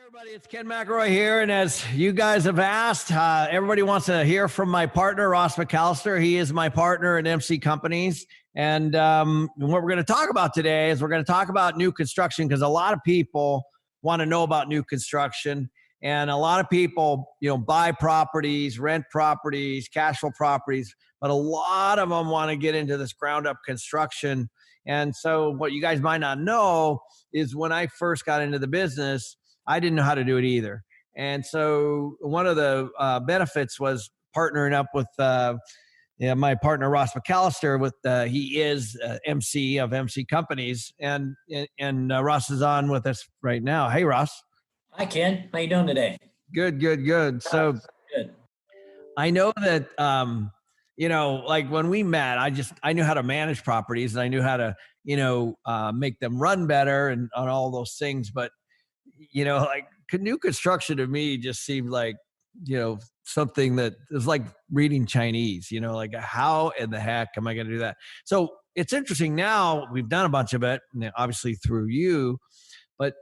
Everybody, it's Ken McElroy here, and as you guys have asked, everybody wants to hear from my partner, Ross McCallister. He is my partner in MC Companies, and what we're going to talk about today is we're going to talk about new construction because a lot of people want to know about new construction, and a lot of people, buy properties, rent properties, cash flow properties, but a lot of them want to get into this ground-up construction. And so, what you guys might not know is when I first got into the business, I didn't know how to do it either. And so one of the benefits was partnering up with my partner, Ross McCallister, with he is MC of MC Companies. And Ross is on with us right now. Hey, Ross. Hi, Ken. How you doing today? Good. So good. I know that, like when we met, I knew how to manage properties and I knew how to, make them run better and on all those things. But like new construction to me just seemed like, something that is like reading Chinese, like how in the heck am I going to do that? So it's interesting now we've done a bunch of it, obviously through you, but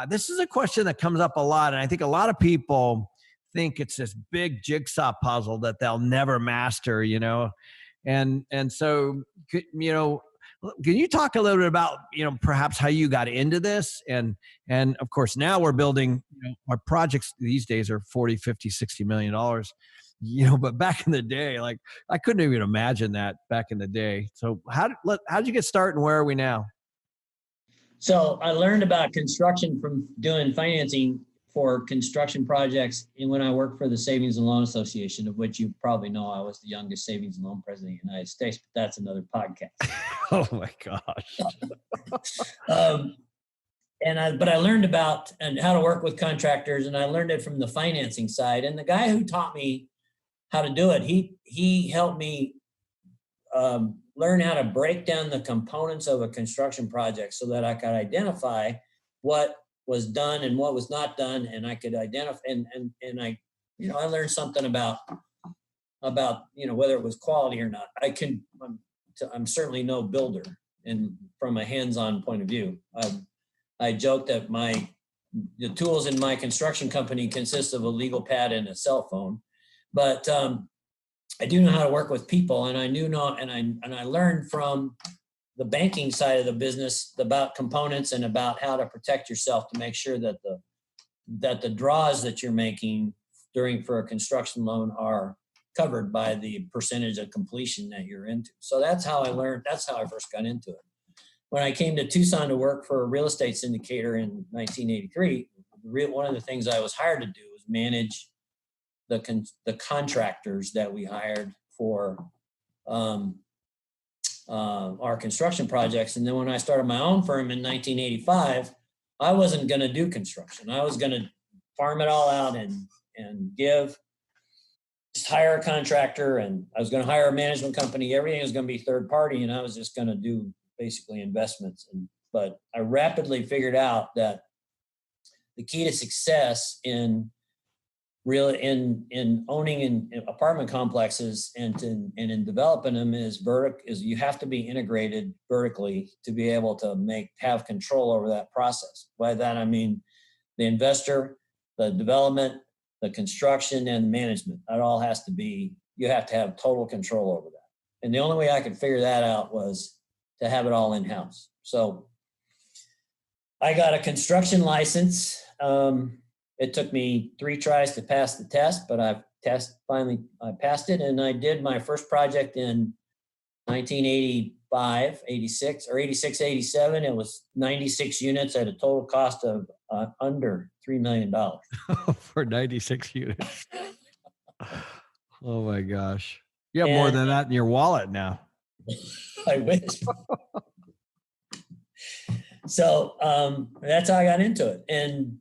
this is a question that comes up a lot. And I think a lot of people think it's this big jigsaw puzzle that they'll never master, and so, can you talk a little bit about, perhaps how you got into this? And of course, now we're building, our projects these days are 40, 50, $60 million, but back in the day, like I couldn't even imagine that back in the day. So how'd you get started and where are we now? So I learned about construction from doing financing for construction projects when I worked for the Savings and Loan Association, of which you probably know I was the youngest savings and loan president of the United States, but that's another podcast. Oh my gosh. But I learned about and how to work with contractors, and I learned it from the financing side. And the guy who taught me how to do it, he helped me learn how to break down the components of a construction project so that I could identify what was done and what was not done, and I could identify and I learned something about whether it was quality or not. I'm certainly no builder, and from a hands-on point of view, I joke that the tools in my construction company consist of a legal pad and a cell phone, but I do know how to work with people, and I learned from the banking side of the business about components and about how to protect yourself to make sure that the draws that you're making for a construction loan are covered by the percentage of completion that you're into. So that's how I learned. That's how I first got into it. When I came to Tucson to work for a real estate syndicator in 1983, one of the things I was hired to do was manage the contractors that we hired for our construction projects. And then when I started my own firm in 1985, I wasn't going to do construction. I was going to farm it all out and just hire a contractor, and I was going to hire a management company. Everything was going to be third party, and I was just going to do basically investments. But I rapidly figured out that the key to success in owning in apartment complexes and in developing them is you have to be integrated vertically to be able to have control over that process. By that I mean the investor, the development, the construction, and management. That all has to be, you have to have total control over that. And the only way I could figure that out was to have it all in-house. So I got a construction license. It took me 3 tries to pass the test, but I passed it, and I did my first project in 1985, 86, or 86, 87. It was 96 units at a total cost of under $3 million. For 96 units. Oh my gosh. You have more than that in your wallet now. I wish. So that's how I got into it. And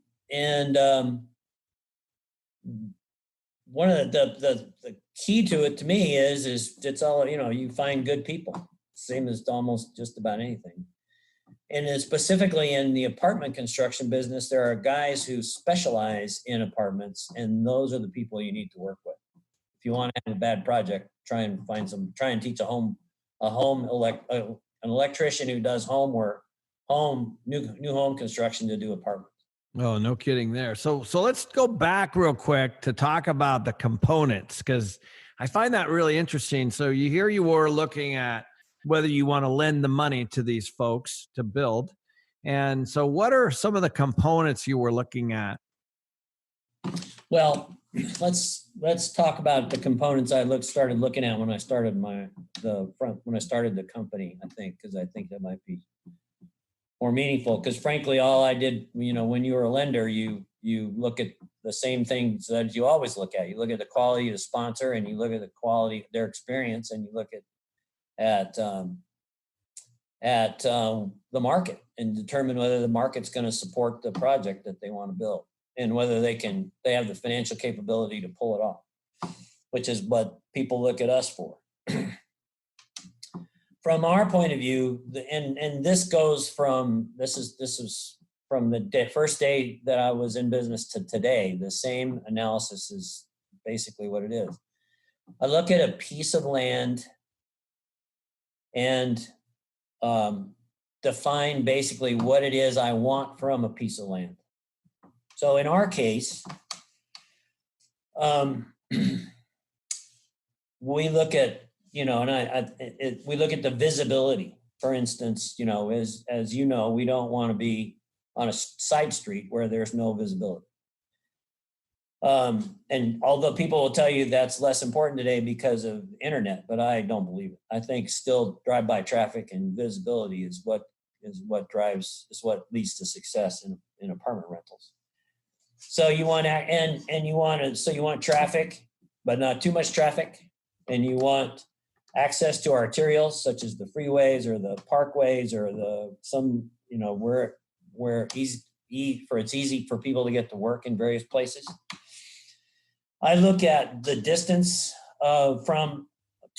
one of the key to it to me is it's all, you find good people, same as almost just about anything. And specifically in the apartment construction business, there are guys who specialize in apartments, and those are the people you need to work with. If you want to have a bad project, try and teach an electrician who does new home construction to do apartments. Oh, no kidding there. So let's go back real quick to talk about the components, because I find that really interesting. So you were looking at whether you want to lend the money to these folks to build. And so what are some of the components you were looking at? Well, let's talk about the components I started looking at when I started the company, I think, because I think that might be more meaningful. Because frankly, all I did, when you were a lender, you look at the same things that you always look at. You look at the quality of the sponsor, and you look at the quality of their experience, and you look at the market and determine whether the market's going to support the project that they want to build, and whether they have the financial capability to pull it off, which is what people look at us for. From our point of view, and this is from the first day that I was in business to today, the same analysis is basically what it is. I look at a piece of land and define basically what it is I want from a piece of land. So in our case, we look at, we look at the visibility. For instance, as you know, we don't want to be on a side street where there's no visibility. And although people will tell you that's less important today because of internet, but I don't believe it. I think still drive-by traffic and visibility is what leads to success in apartment rentals. So you want traffic, but not too much traffic, and you want access to arterials such as the freeways or the parkways or where it's easy for people to get to work in various places. I look at the distance to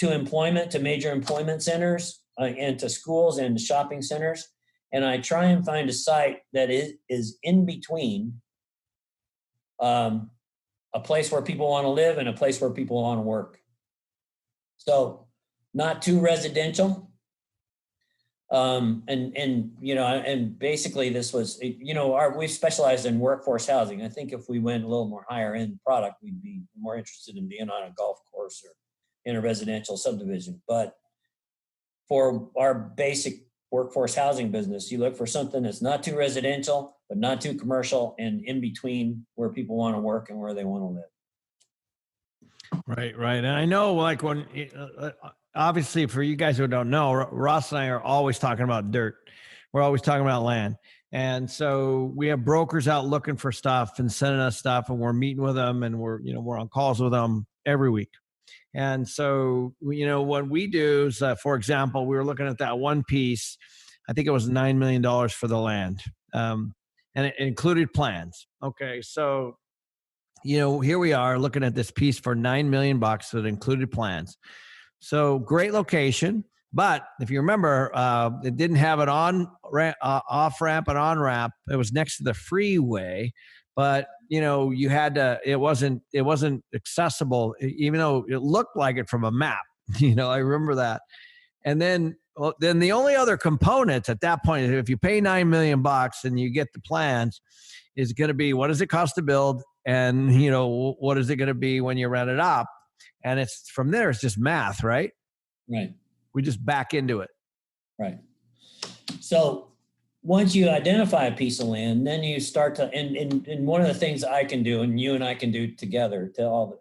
employment, to major employment centers, and to schools and shopping centers, and I try and find a site that is in between a place where people want to live and a place where people want to work. So not too residential. And basically this was, we've specialized in workforce housing. I think if we went a little more higher end product, we'd be more interested in being on a golf course or in a residential subdivision. But for our basic workforce housing business, you look for something that's not too residential, but not too commercial, and in between where people want to work and where they want to live. Right. And I know, like, when obviously for you guys who don't know, Ross and I are always talking about dirt. We're always talking about land. And so we have brokers out looking for stuff and sending us stuff, and we're meeting with them, and we're on calls with them every week. And so, what we do is, for example, we were looking at that one piece. I think it was $9 million for the land. And it included plans. Okay. So, here we are looking at this piece for $9 million that included plans. So great location. But if you remember, it didn't have an off ramp and on ramp. It was next to the freeway, but you had to. It wasn't accessible, even though it looked like it from a map. I remember that. And then the only other components at that point, if you pay $9 million and you get the plans, is going to be, what does it cost to build, and what is it going to be when you rent it up? And it's from there. It's just math, right? Right. We just back into it. Right. So once you identify a piece of land, then you start to, and one of the things I can do, and you and I can do together,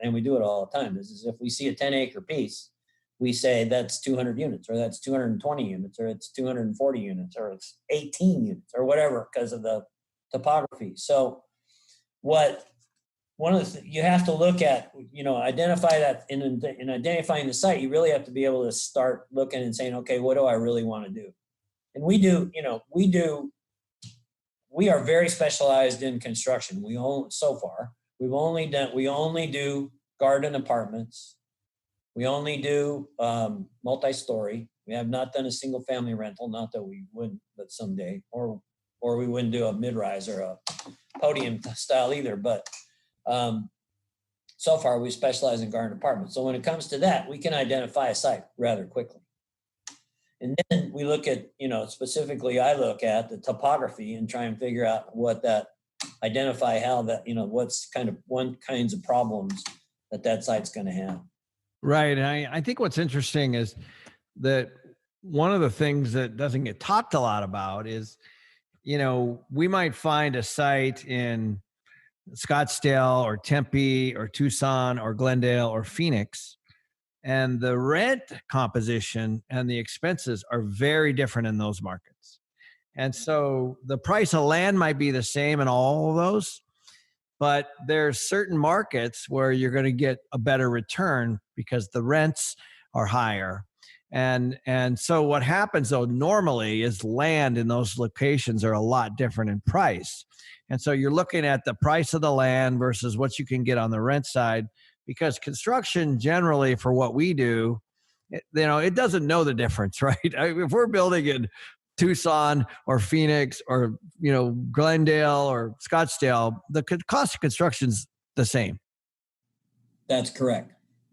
and we do it all the time, is if we see a 10-acre piece, we say that's 200 units, or that's 220 units, or it's 240 units, or it's 18 units, or whatever, because of the topography. So you have to look at, identify that in identifying the site, you really have to be able to start looking and saying, okay, what do I really want to do? And we are very specialized in construction. We only do garden apartments. We only do multi-story. We have not done a single family rental, not that we wouldn't, but someday, or we wouldn't do a mid-rise or a podium style either. But so far we specialize in garden apartments. So when it comes to that, we can identify a site rather quickly. And then we look at, specifically I look at the topography and try and figure out what that identify how that, what's kinds of problems that site's going to have. Right. And I think what's interesting is that one of the things that doesn't get talked a lot about is, we might find a site in Scottsdale or Tempe or Tucson or Glendale or Phoenix, and the rent composition and the expenses are very different in those markets. And so the price of land might be the same in all of those, but there's certain markets where you're going to get a better return because the rents are higher. And so what happens though normally is land in those locations are a lot different in price. And so you're looking at the price of the land versus what you can get on the rent side, because construction generally for what we do, it doesn't know the difference, right? If we're building in Tucson or Phoenix or, Glendale or Scottsdale, the cost of construction's the same. That's correct.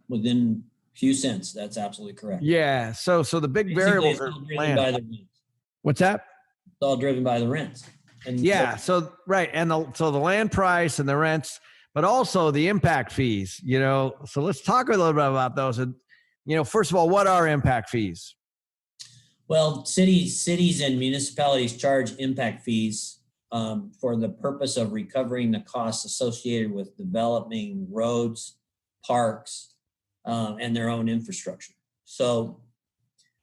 Within few cents. That's absolutely correct. Yeah. So the big variables are land. By the rents. What's that? It's all driven by the rents. And yeah. So right. And so the land price and the rents, but also the impact fees, so let's talk a little bit about those. And, first of all, what are impact fees? Well, cities and municipalities charge impact fees for the purpose of recovering the costs associated with developing roads, parks, and their own infrastructure. So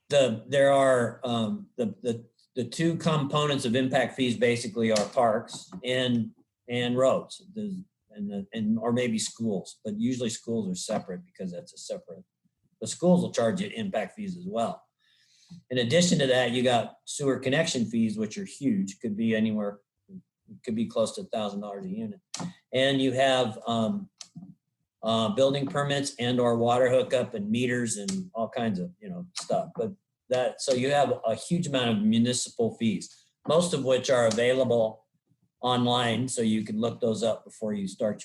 there are the two components of impact fees basically are parks and roads, or maybe schools, but usually schools are separate because that's a separate. The schools will charge you impact fees as well. In addition to that, you got sewer connection fees, which are huge. Could be anywhere, could be close to $1,000 a unit, and you have building permits and or water hookup and meters and all kinds of stuff. But so you have a huge amount of municipal fees, most of which are available online, so you can look those up before you start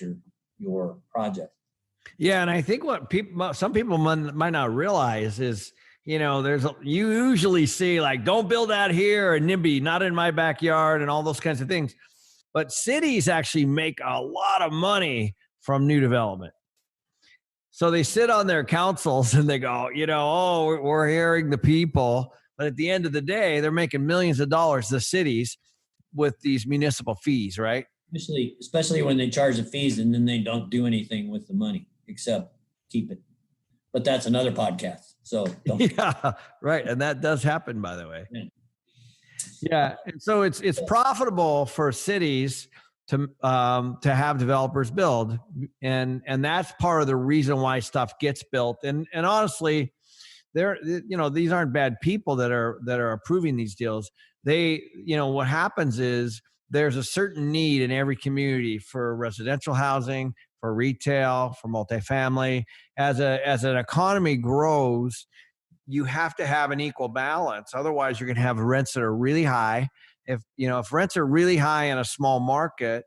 your project. Yeah, and I think what some people might not realize is, you usually see like, don't build out here or NIMBY, not in my backyard, and all those kinds of things. But cities actually make a lot of money from new development. So they sit on their councils and they go, we're hearing the people. But at the end of the day, they're making millions of dollars, the cities, with these municipal fees, right? Especially when they charge the fees and then they don't do anything with the money except keep it. But that's another podcast. So yeah, right. And that does happen, by the way. Yeah. And so it's profitable for cities to have developers build. And that's part of the reason why stuff gets built. And honestly, these aren't bad people that are approving these deals. What happens is there's a certain need in every community for residential housing, for retail, for multifamily. As an economy grows, you have to have an equal balance. Otherwise, you're going to have rents that are really high. If rents are really high in a small market,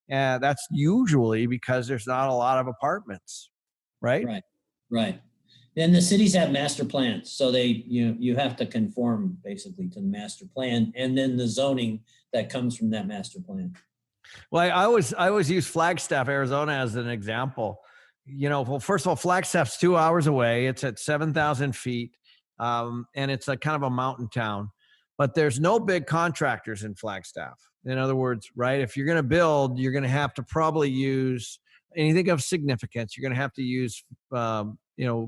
that's usually because there's not a lot of apartments, right? Right. Then the cities have master plans, so you have to conform basically to the master plan, and then the zoning that comes from that master plan. Well, I always use Flagstaff, Arizona, as an example. Well, first of all, Flagstaff's 2 hours away. It's at 7,000 feet, and it's a kind of a mountain town. But there's no big contractors in Flagstaff. In other words, right, if you're going to build, you're going to have to probably use anything of significance. You're going to have to use,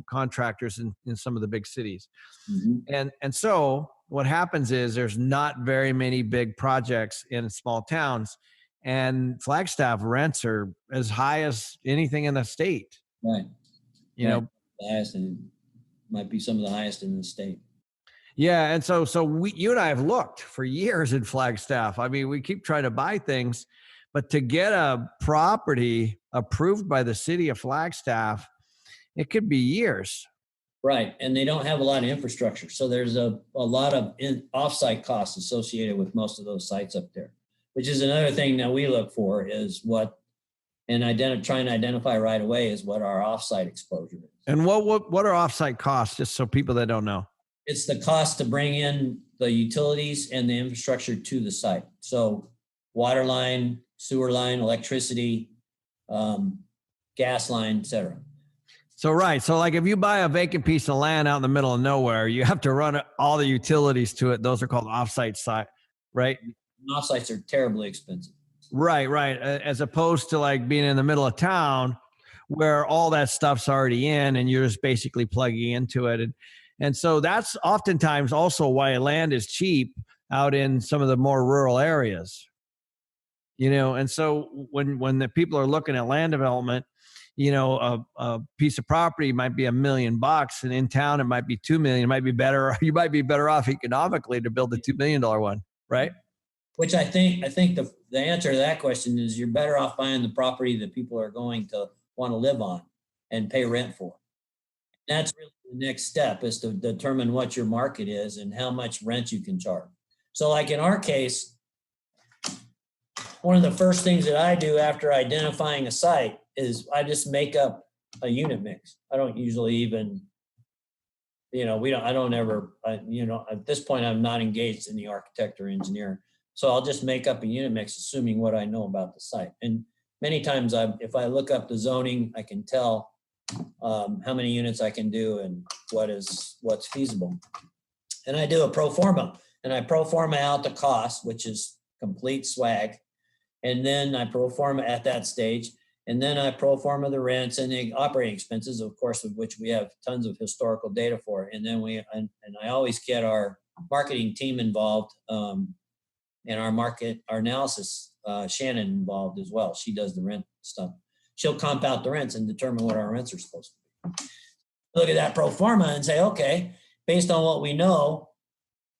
contractors in some of the big cities. Mm-hmm. And so what happens is there's not very many big projects in small towns. And Flagstaff rents are as high as anything in the state. Right. The highest, and might be some of the highest in the state. Yeah. And so you and I have looked for years in Flagstaff. I mean, we keep trying to buy things, but to get a property approved by the city of Flagstaff, it could be years. Right. And they don't have a lot of infrastructure. So there's a lot of offsite costs associated with most of those sites up there, which is another thing that we look for is trying to identify right away is what our offsite exposure is. And what are offsite costs, just so people that don't know? It's the cost to bring in the utilities and the infrastructure to the site. So water line, sewer line, electricity, gas line, etc. So, right. So like if you buy a vacant piece of land out in the middle of nowhere, you have to run all the utilities to it. Those are called offsite site, right? Offsites are terribly expensive. Right, right. As opposed to like being in the middle of town where all that stuff's already in and you're just basically plugging into it. And so that's oftentimes also why land is cheap out in some of the more rural areas. And so when the people are looking at land development, a piece of property might be $1 million, and in town it might be 2 million. It might be better. You might be better off economically to build the $2 million one, right? Which I think the answer to that question is you're better off buying the property that people are going to want to live on and pay rent for. That's really the next step, is to determine what your market is and how much rent you can charge. So like in our case, one of the first things that I do after identifying a site is I just make up a unit mix. I don't usually even, at this point, I'm not engaged in the architect or engineer. So I'll just make up a unit mix, assuming what I know about the site. And many times if I look up the zoning, I can tell how many units I can do and what's feasible. And I do a pro forma, and I pro forma out the cost, which is complete swag. And then I pro forma at that stage. And then I pro forma the rents and the operating expenses, of course, of which we have tons of historical data for. And then I always get our marketing team involved, and our analysis, Shannon, involved as well. She does the rent stuff. She'll comp out the rents and determine what our rents are supposed to be. Look at that pro forma and say, okay, based on what we know,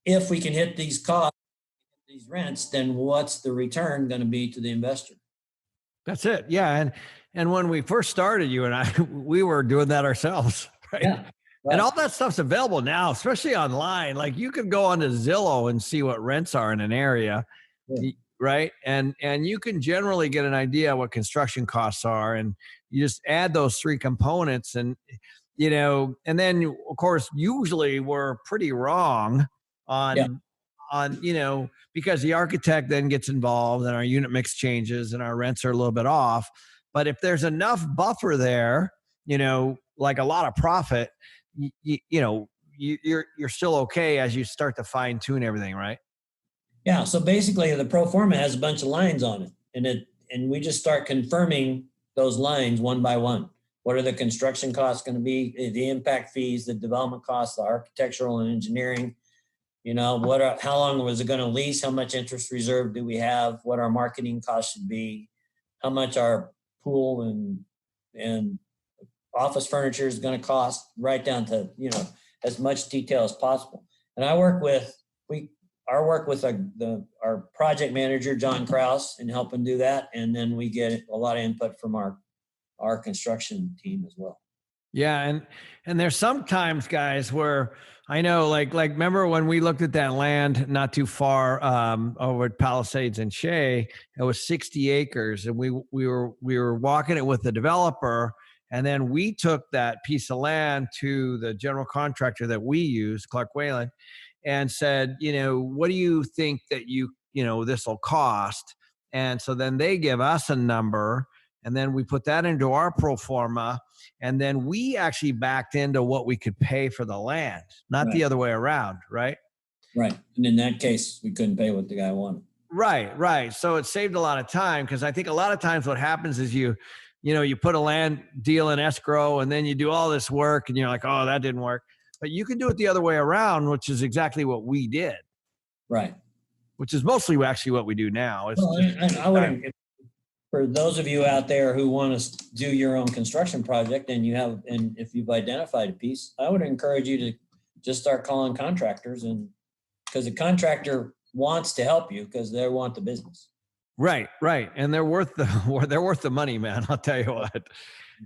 if we can hit these costs, these rents, then what's the return going to be to the investor? That's it. Yeah. And when we first started, you and I, we were doing that ourselves, right? Yeah. Right. And all that stuff's available now, especially online. Like you could go onto Zillow and see what rents are in an area, right? And you can generally get an idea what construction costs are, and you just add those three components, and and then of course usually we're pretty wrong on because the architect then gets involved and our unit mix changes and our rents are a little bit off. But if there's enough buffer there, like a lot of profit, you're still okay as you start to fine tune everything, right? Yeah. So basically the pro forma has a bunch of lines on it, and we just start confirming those lines one by one. What are the construction costs going to be? The impact fees, the development costs, the architectural and engineering. How long was it going to lease? How much interest reserve do we have? What our marketing costs should be? How much our pool and office furniture is going to cost? Right down to as much detail as possible. And I work with our project manager John Kraus in helping do that, and then we get a lot of input from our construction team as well. Yeah, and there's sometimes, guys, where I know, like remember when we looked at that land not too far over at Palisades and Shea, it was 60 acres, and we were walking it with the developer, and then we took that piece of land to the general contractor that we use, Clark Whalen, and said, what do you think that this will cost? And so then they give us a number, and then we put that into our pro forma. And then we actually backed into what we could pay for the land, not the other way around, right? Right. And in that case, we couldn't pay what the guy wanted. Right. So it saved a lot of time, because I think a lot of times what happens is you put a land deal in escrow, and then you do all this work and you're like, oh, that didn't work. But you can do it the other way around, which is exactly what we did. Right. Which is mostly actually what we do now. I wouldn't. For those of you out there who want to do your own construction project and if you've identified a piece, I would encourage you to just start calling contractors, and because the contractor wants to help you because they want the business. Right. And they're worth the money, man. I'll tell you what.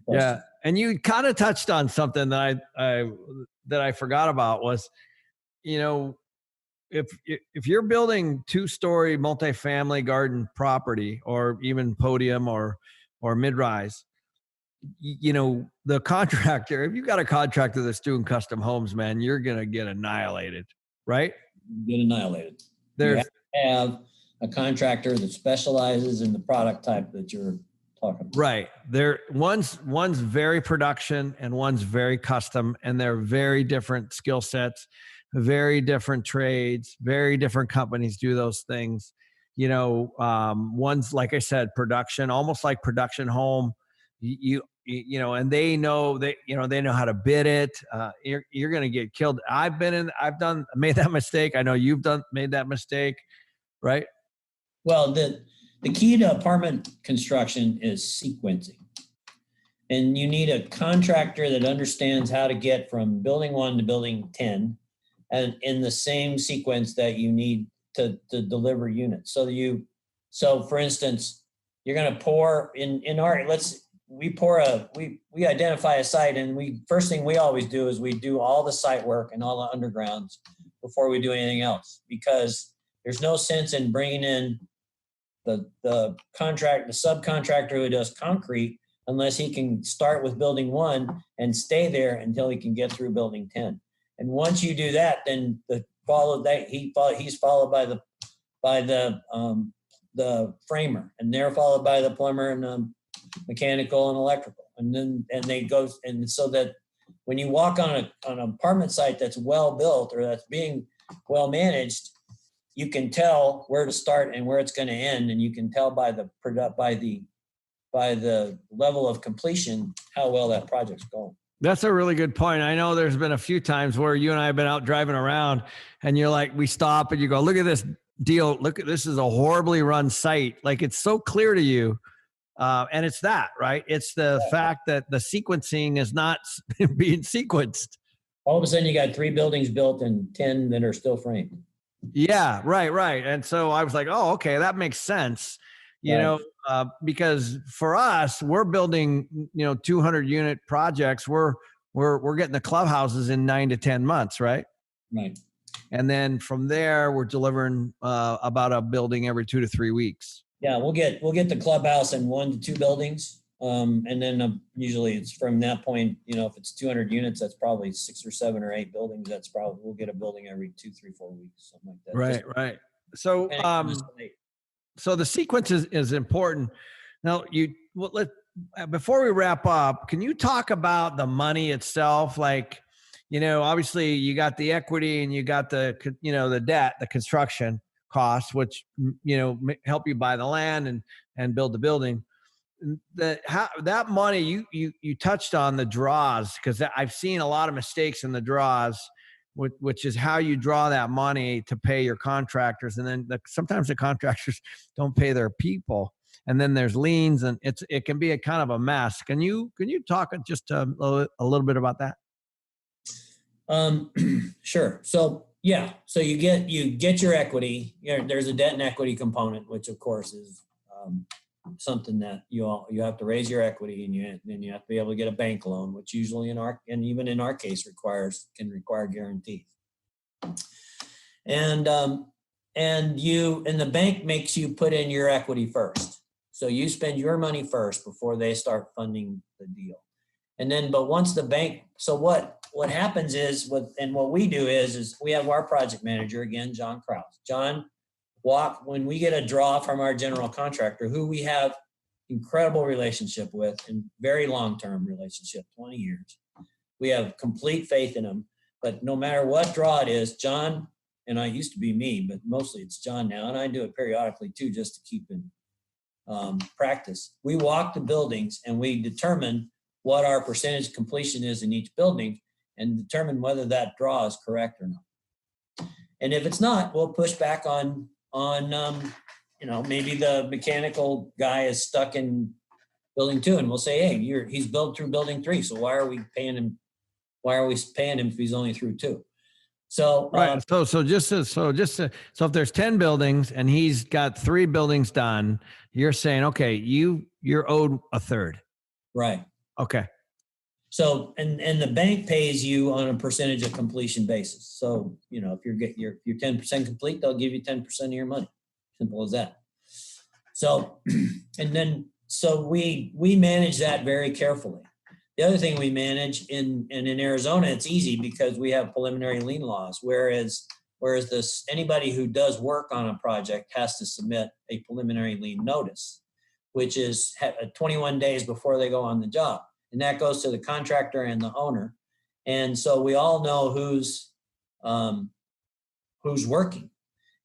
Yeah. And you kind of touched on something that I forgot about was, if you're building 2-story multifamily garden property, or even podium or mid-rise, the contractor, if you've got a contractor that's doing custom homes, man, you're going to get annihilated, right? Get annihilated. There's you have a contractor that specializes in the product type that you're talking about. Right. One's very production and one's very custom, and they're very different skill sets, very different trades, very different companies do those things. One's, like I said, production, almost like production home. And they know how to bid it. You're going to get killed. I've made that mistake. I know you've made that mistake, right? Well, the key to apartment construction is sequencing. And you need a contractor that understands how to get from building 1 to building 10 and in the same sequence that you need to deliver units. So for instance, you're going to pour we identify a site, and first thing we always do is we do all the site work and all the undergrounds before we do anything else, because there's no sense in bringing in the subcontractor who does concrete unless he can start with building 1 and stay there until he can get through building 10. And once you do that, then he's followed by the framer, and they're followed by the plumber and the mechanical and electrical, and they go. And so that when you walk on an apartment site that's well built or that's being well managed, you can tell where to start and where it's going to end, and you can tell by the level of completion how well that project's going. That's a really good point. I know there's been a few times where you and I have been out driving around, and you're like, we stop and you go, look at this deal. This is a horribly run site. Like, it's so clear to you. And it's that, right? It's the fact that the sequencing is not being sequenced. All of a sudden you got 3 buildings built and 10 that are still framed. Yeah, right. And so I was like, oh, okay, that makes sense. Because for us, we're building, 200 unit projects. We're getting the clubhouses in 9 to 10 months, right? Right. And then from there, we're delivering about a building every 2 to 3 weeks. Yeah, we'll get the clubhouse in 1 to 2 buildings. And then usually it's from that point, if it's 200 units, that's probably 6 or 7 or 8 buildings. We'll get a building every 2, 3, 4 weeks, something like that. Right. So, so the sequence is important. Now, before we wrap up, can you talk about the money itself? Like, obviously you got the equity and you got the debt, the construction costs, which, help you buy the land and build the building. That money, you touched on the draws, because I've seen a lot of mistakes in the draws, which is how you draw that money to pay your contractors. And then sometimes the contractors don't pay their people. And then there's liens, and it can be a kind of a mess. Can you talk just a little bit about that? Sure. So you get your equity. There's a debt and equity component, which of course is something that you have to raise your equity, and then you have to be able to get a bank loan, which usually even in our case can require guarantees. And the bank makes you put in your equity first. So you spend your money first before they start funding the deal. And then, but once the bank, so what happens is, what we do is we have our project manager, again, John Krause. John, when we get a draw from our general contractor, who we have incredible relationship with and very long-term relationship, 20 years. We have complete faith in him, but no matter what draw it is, John, and I used to be me, but mostly it's John now, and I do it periodically too, just to keep in practice. We walk the buildings and we determine what our percentage completion is in each building and determine whether that draw is correct or not. And if it's not, we'll push back on maybe the mechanical guy is stuck in building 2, and we'll say, hey, he's built through building 3. So why are we paying him if he's only through 2? So, right. So if there's 10 buildings and he's got 3 buildings done, you're saying, okay, you're owed a third. Right. Okay. So, and the bank pays you on a percentage of completion basis. So, if you're 10% complete, they'll give you 10% of your money. Simple as that. So, so we manage that very carefully. The other thing we manage in Arizona, it's easy because we have preliminary lien laws, whereas whereas anybody who does work on a project has to submit a preliminary lien notice, which is 21 days before they go on the job. And that goes to the contractor and the owner. And so we all know who's working.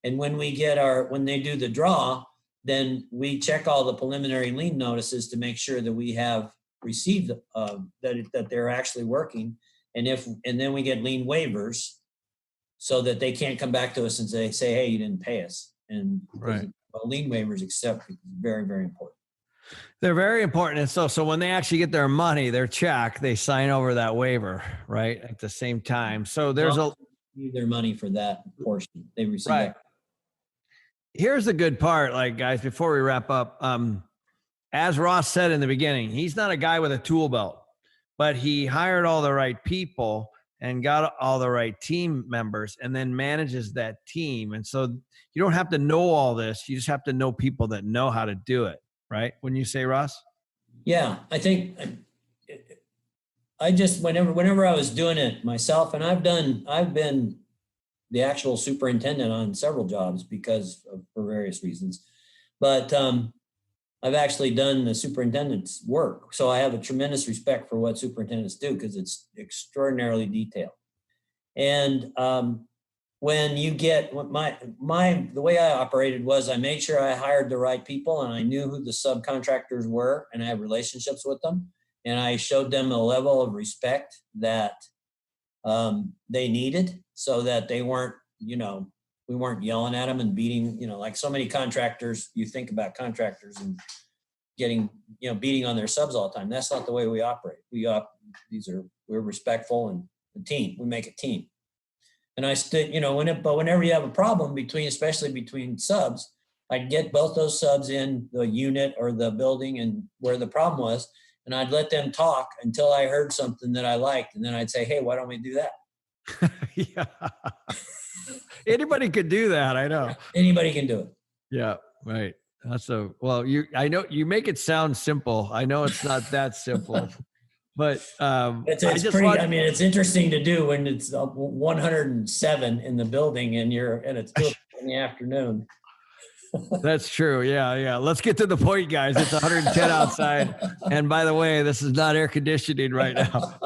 And when they do the draw, then we check all the preliminary lien notices to make sure that we have received that they're actually working. And then we get lien waivers so that they can't come back to us and say, hey, you didn't pay us. And right. Lien waivers accept is very, very important. They're very important. And so when they actually get their money, their check, they sign over that waiver, right? At the same time. So there's their money for that portion. They receive right. that. Here's the good part, like guys, before we wrap up, as Ross said in the beginning, he's not a guy with a tool belt, but he hired all the right people and got all the right team members and then manages that team. And so you don't have to know all this. You just have to know people that know how to do it. Right? Wouldn't you say, Ross? Yeah, I think I just, whenever I was doing it myself, and I've been the actual superintendent on several jobs for various reasons, but I've actually done the superintendent's work. So I have a tremendous respect for what superintendents do because it's extraordinarily detailed. And when you get the way I operated was I made sure I hired the right people and I knew who the subcontractors were and I had relationships with them. And I showed them a level of respect that they needed so that they weren't, we weren't yelling at them and beating, like so many contractors, you think about contractors and getting, beating on their subs all the time. That's not the way we operate. We're respectful and a team. We make a team. And I stood, but whenever you have a problem especially between subs, I'd get both those subs in the unit or the building and where the problem was, and I'd let them talk until I heard something that I liked. And then I'd say, hey, why don't we do that? Yeah. Anybody could do that. I know. Anybody can do it. Yeah. Right. I know you make it sound simple. I know it's not that simple. But it's interesting to do when it's 107 in the building and it's 2 in the afternoon. That's true. Yeah. Let's get to the point, guys. It's 110 outside. And by the way, this is not air conditioning right now.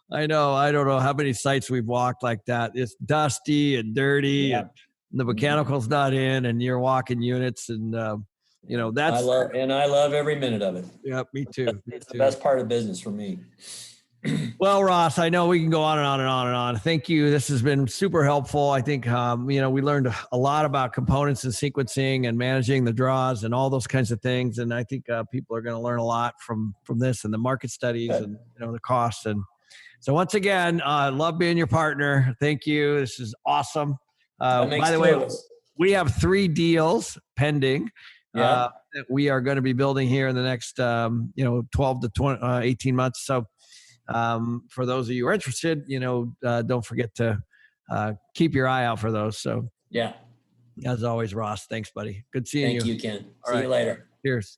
I know. I don't know how many sites we've walked like that. It's dusty and dirty and the mechanical's not in and you're walking units and, I love every minute of it. Yeah, me too. It's the best part of business for me. Well, Ross, I know we can go on and on and on and on. Thank you. This has been super helpful. I think, we learned a lot about components and sequencing and managing the draws and all those kinds of things. And I think people are going to learn a lot from this and the market studies and, the costs. And so once again, love being your partner. Thank you. This is awesome. By the way, we have 3 deals pending. That we are going to be building here in the next, 12 to 18 months. So for those of you who are interested, don't forget to keep your eye out for those. So yeah, as always, Ross, thanks, buddy. Good seeing you. Thank you, Ken. See you later. Cheers.